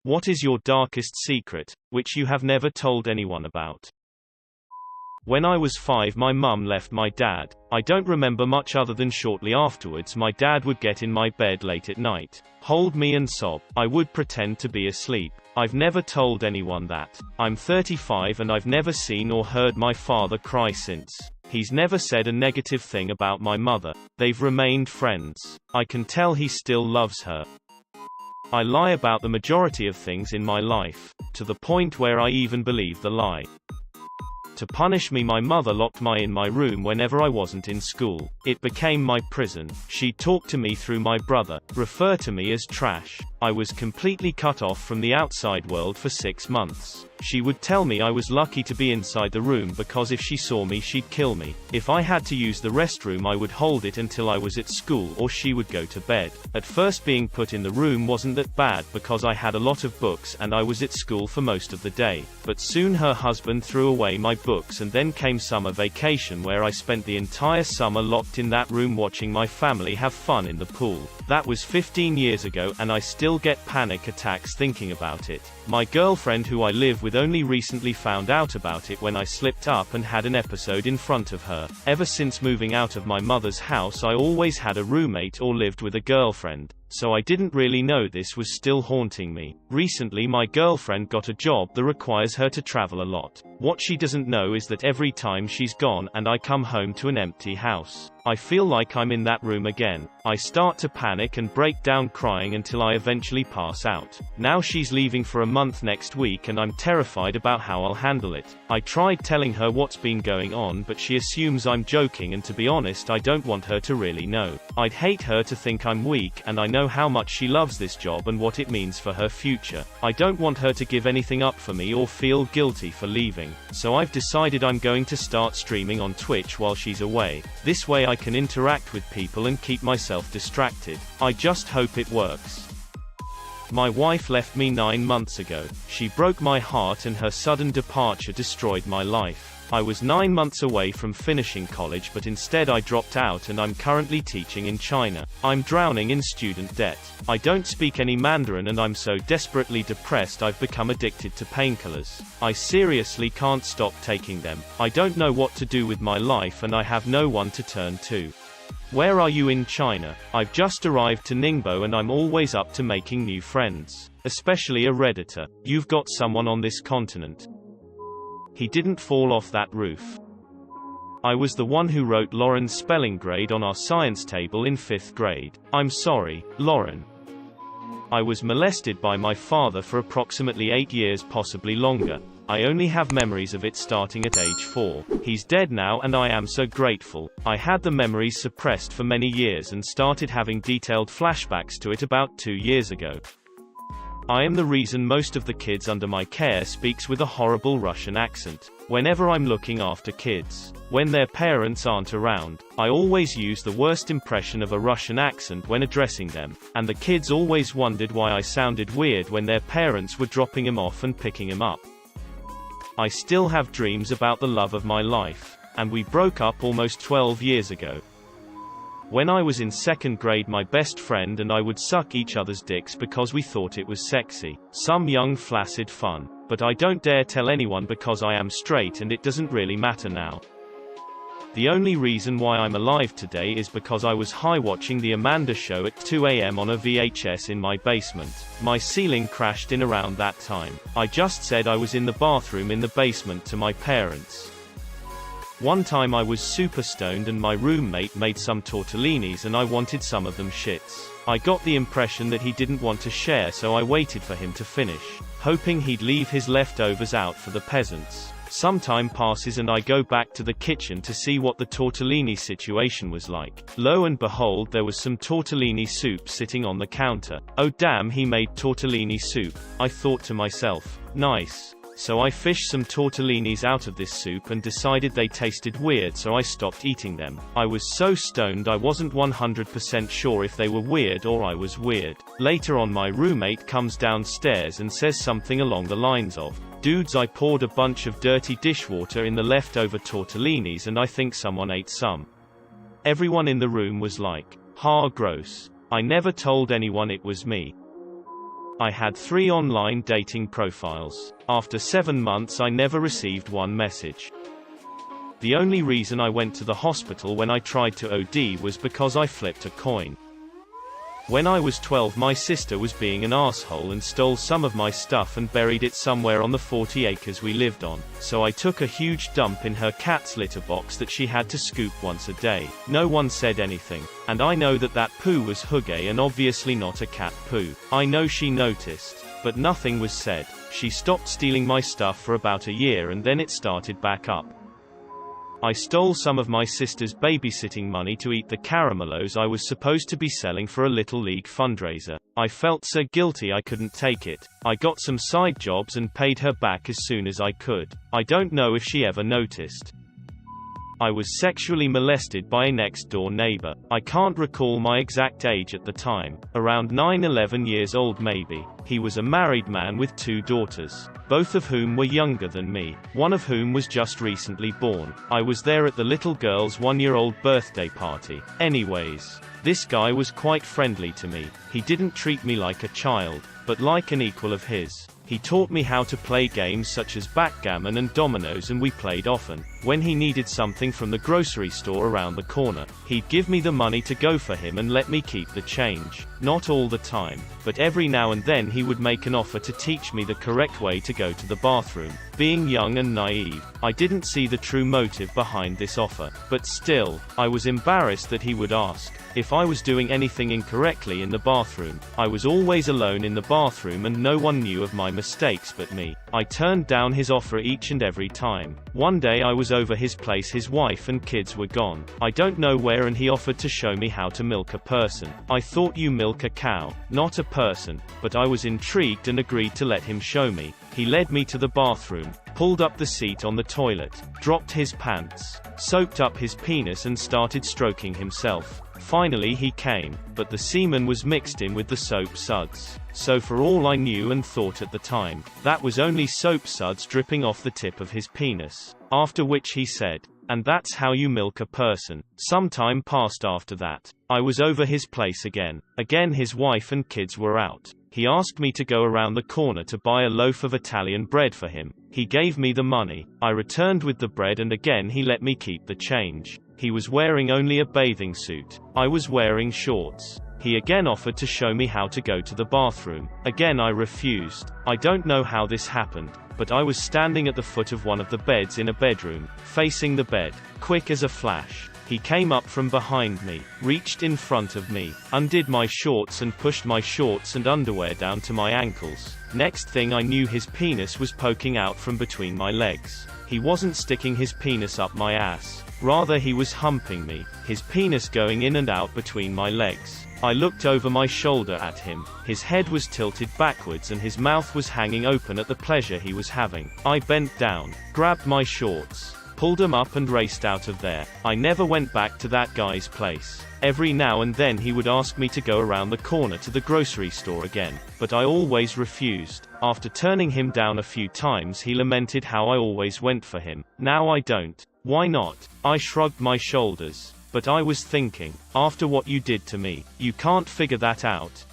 What is your darkest secret, which you have never told anyone about? When I was 5, my mum left my dad. I don't remember much other than shortly afterwards my dad would get in my bed late at night, hold me and sob. I would pretend to be asleep. I've never told anyone that. I'm 35 and I've never seen or heard my father cry since. He's never said a negative thing about my mother. They've remained friends. I can tell he still loves her. I lie about the majority of things in my life, to the point where I even believe the lie. To punish me, my mother locked me in my room whenever I wasn't in school. It became my prison. She'd talk to me through my brother, refer to me as trash. I was completely cut off from the outside world for 6 months. She would tell me I was lucky to be inside the room because if she saw me she'd kill me. If I had to use the restroom I would hold it until I was at school or she would go to bed. At first being put in the room wasn't that bad because I had a lot of books and I was at school for most of the day. But soon her husband threw away my books and then came summer vacation where I spent the entire summer locked in that room watching my family have fun in the pool. That was 15 years ago and I still get panic attacks thinking about it. My girlfriend who I live with only recently found out about it when I slipped up and had an episode in front of her. Ever since moving out of my mother's house I always had a roommate or lived with a girlfriend, so I didn't really know this was still haunting me. Recently my girlfriend got a job that requires her to travel a lot. What she doesn't know is that every time she's gone and I come home to an empty house, I feel like I'm in that room again. I start to panic and break down crying until I eventually pass out. Now she's leaving for a month next week and I'm terrified about how I'll handle it. I tried telling her what's been going on but she assumes I'm joking, and to be honest I don't want her to really know. I'd hate her to think I'm weak, and I know how much she loves this job and what it means for her future. I don't want her to give anything up for me or feel guilty for leaving. So I've decided I'm going to start streaming on Twitch while she's away. This way I can interact with people and keep myself distracted. I just hope it works. My wife left me 9 months ago. She broke my heart and her sudden departure destroyed my life. I was 9 months away from finishing college but instead I dropped out and I'm currently teaching in China. I'm drowning in student debt. I don't speak any Mandarin and I'm so desperately depressed I've become addicted to painkillers. I seriously can't stop taking them. I don't know what to do with my life and I have no one to turn to. Where are you in China? I've just arrived to Ningbo and I'm always up to making new friends. Especially a Redditor. You've got someone on this continent. He didn't fall off that roof. I was the one who wrote Lauren's spelling grade on our science table in 5th grade. I'm sorry, Lauren. I was molested by my father for approximately 8 years, possibly longer. I only have memories of it starting at age 4. He's dead now and I am so grateful. I had the memories suppressed for many years and started having detailed flashbacks to it about 2 years ago. I am the reason most of the kids under my care speaks with a horrible Russian accent. Whenever I'm looking after kids, when their parents aren't around, I always use the worst impression of a Russian accent when addressing them, and the kids always wondered why I sounded weird when their parents were dropping him off and picking him up. I still have dreams about the love of my life, and we broke up almost 12 years ago. When I was in 2nd grade my best friend and I would suck each other's dicks because we thought it was sexy. Some young flaccid fun. But I don't dare tell anyone because I am straight and it doesn't really matter now. The only reason why I'm alive today is because I was high watching The Amanda Show at 2 AM on a VHS in my basement. My ceiling crashed in around that time. I just said I was in the bathroom in the basement to my parents. One time I was super stoned and my roommate made some tortellinis and I wanted some of them shits. I got the impression that he didn't want to share, so I waited for him to finish, hoping he'd leave his leftovers out for the peasants. Some time passes and I go back to the kitchen to see what the tortellini situation was like. Lo and behold, there was some tortellini soup sitting on the counter. Oh damn, he made tortellini soup. I thought to myself, nice. So I fished some tortellinis out of this soup and decided they tasted weird, so I stopped eating them. I was so stoned I wasn't 100% sure if they were weird or I was weird. Later on my roommate comes downstairs and says something along the lines of, "Dudes, I poured a bunch of dirty dishwater in the leftover tortellinis and I think someone ate some." Everyone in the room was like, "Ha, gross." I never told anyone it was me. I had 3 online dating profiles. After 7 months I never received one message. The only reason I went to the hospital when I tried to OD was because I flipped a coin. When I was 12 my sister was being an asshole and stole some of my stuff and buried it somewhere on the 40 acres we lived on, so I took a huge dump in her cat's litter box that she had to scoop once a day. No one said anything, and I know that that poo was hooey and obviously not a cat poo. I know she noticed, but nothing was said. She stopped stealing my stuff for about a year and then it started back up. I stole some of my sister's babysitting money to eat the caramellos I was supposed to be selling for a Little League fundraiser. I felt so guilty I couldn't take it. I got some side jobs and paid her back as soon as I could. I don't know if she ever noticed. I was sexually molested by a next-door neighbor. I can't recall my exact age at the time. Around 9-11 years old maybe. He was a married man with 2 daughters, both of whom were younger than me, one of whom was just recently born. I was there at the little girl's 1-year-old birthday party. Anyways, this guy was quite friendly to me. He didn't treat me like a child, but like an equal of his. He taught me how to play games such as backgammon and dominoes and we played often. When he needed something from the grocery store around the corner, he'd give me the money to go for him and let me keep the change. Not all the time, but every now and then he would make an offer to teach me the correct way to go to the bathroom. Being young and naive, I didn't see the true motive behind this offer, but still, I was embarrassed that he would ask. If I was doing anything incorrectly in the bathroom, I was always alone in the bathroom and no one knew of my mistakes but me. I turned down his offer each and every time. One day I was over his place, his wife and kids were gone. I don't know where, and he offered to show me how to milk a person. I thought you milk a cow, not a person, but I was intrigued and agreed to let him show me. He led me to the bathroom, pulled up the seat on the toilet, dropped his pants, soaked up his penis and started stroking himself. Finally he came, but the semen was mixed in with the soap suds. So for all I knew and thought at the time, that was only soap suds dripping off the tip of his penis. After which he said, "And that's how you milk a person." Some time passed after that. I was over his place again. Again his wife and kids were out. He asked me to go around the corner to buy a loaf of Italian bread for him. He gave me the money. I returned with the bread and again he let me keep the change. He was wearing only a bathing suit. I was wearing shorts. He again offered to show me how to go to the bathroom. Again I refused. I don't know how this happened, but I was standing at the foot of one of the beds in a bedroom, facing the bed. Quick as a flash, he came up from behind me, reached in front of me, undid my shorts and pushed my shorts and underwear down to my ankles. Next thing I knew his penis was poking out from between my legs. He wasn't sticking his penis up my ass. Rather he was humping me, his penis going in and out between my legs. I looked over my shoulder at him. His head was tilted backwards and his mouth was hanging open at the pleasure he was having. I bent down, grabbed my shorts, pulled them up and raced out of there. I never went back to that guy's place. Every now and then he would ask me to go around the corner to the grocery store again, but I always refused. After turning him down a few times he lamented how I always went for him. Now I don't. Why not? I shrugged my shoulders. But I was thinking, after what you did to me, you can't figure that out.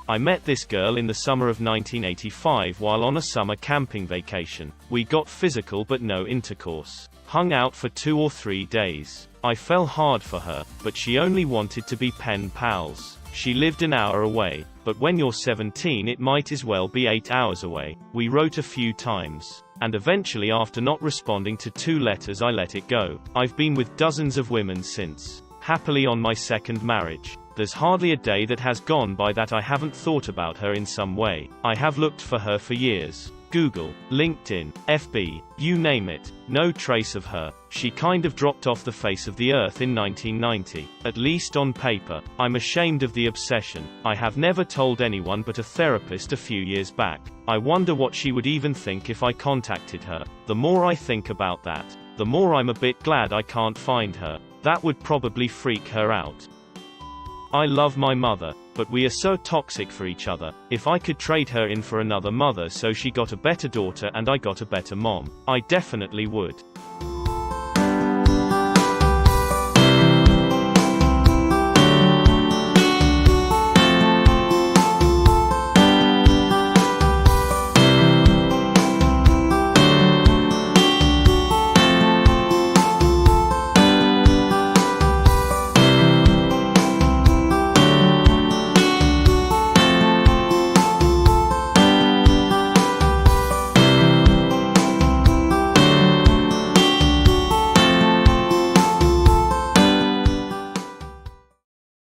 I met this girl in the summer of 1985 while on a summer camping vacation. We got physical but no intercourse. Hung out for 2 or 3 days. I fell hard for her, but she only wanted to be pen pals. She lived an hour away, but when you're 17 it might as well be 8 hours away. We wrote a few times. And eventually after not responding to 2 letters I let it go. I've been with dozens of women since. Happily on my second marriage. There's hardly a day that has gone by that I haven't thought about her in some way. I have looked for her for years. Google, LinkedIn, FB, you name it. No trace of her. She kind of dropped off the face of the earth in 1990. At least on paper. I'm ashamed of the obsession. I have never told anyone but a therapist a few years back. I wonder what she would even think if I contacted her. The more I think about that, the more I'm a bit glad I can't find her. That would probably freak her out. I love my mother, but we are so toxic for each other. If I could trade her in for another mother so she got a better daughter and I got a better mom, I definitely would.